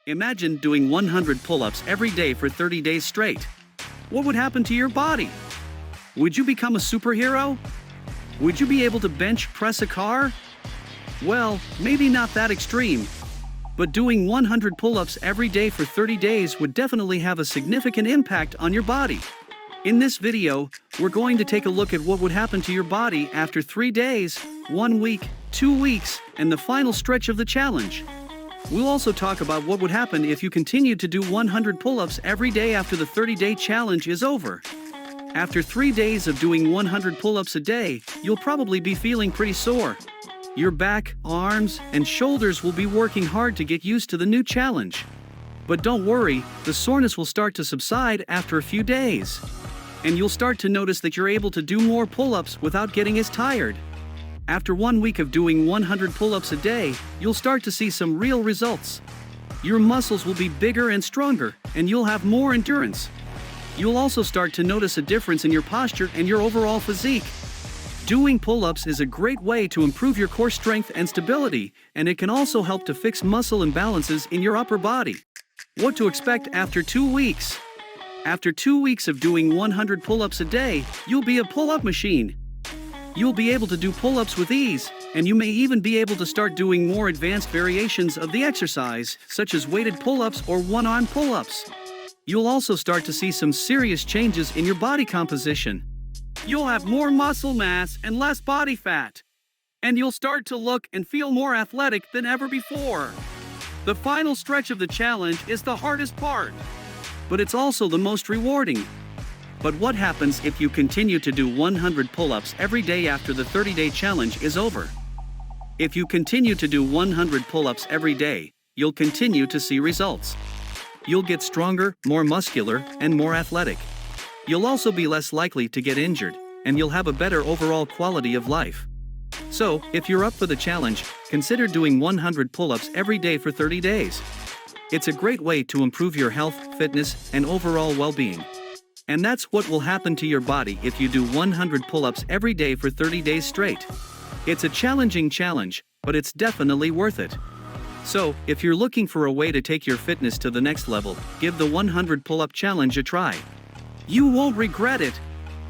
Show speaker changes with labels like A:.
A: Imagine doing 100 pull-ups every day for 30 days straight. What would happen to your body? Would you become a superhero? Would you be able to bench press a car? Well, maybe not that extreme. But doing 100 pull-ups every day for 30 days would definitely have a significant impact on your body. In this video, we're going to take a look at what would happen to your body after 3 days, 1 week, 2 weeks, and the final stretch of the challenge. We'll also talk about what would happen if you continued to do 100 pull-ups every day after the 30-day challenge is over. After 3 days of doing 100 pull-ups a day, you'll probably be feeling pretty sore. Your back, arms, and shoulders will be working hard to get used to the new challenge. But don't worry, the soreness will start to subside after a few days. And you'll start to notice that you're able to do more pull-ups without getting as tired. After 1 week of doing 100 pull-ups a day, you'll start to see some real results. Your muscles will be bigger and stronger, and you'll have more endurance. You'll also start to notice a difference in your posture and your overall physique. Doing pull-ups is a great way to improve your core strength and stability, and it can also help to fix muscle imbalances in your upper body. What to expect after 2 weeks? After 2 weeks of doing 100 pull-ups a day, you'll be a pull-up machine. You'll be able to do pull-ups with ease, and you may even be able to start doing more advanced variations of the exercise, such as weighted pull-ups or one-arm pull-ups. You'll also start to see some serious changes in your body composition. You'll have more muscle mass and less body fat. And you'll start to look and feel more athletic than ever before. The final stretch of the challenge is the hardest part, but it's also the most rewarding. But what happens if you continue to do 100 pull-ups every day after the 30-day challenge is over? If you continue to do 100 pull-ups every day, you'll continue to see results. You'll get stronger, more muscular, and more athletic. You'll also be less likely to get injured, and you'll have a better overall quality of life. So, if you're up for the challenge, consider doing 100 pull-ups every day for 30 days. It's a great way to improve your health, fitness, and overall well-being. And that's what will happen to your body if you do 100 pull-ups every day for 30 days straight. It's a challenging challenge, but it's definitely worth it. So, if you're looking for a way to take your fitness to the next level, give the 100 pull-up challenge a try. You won't regret it,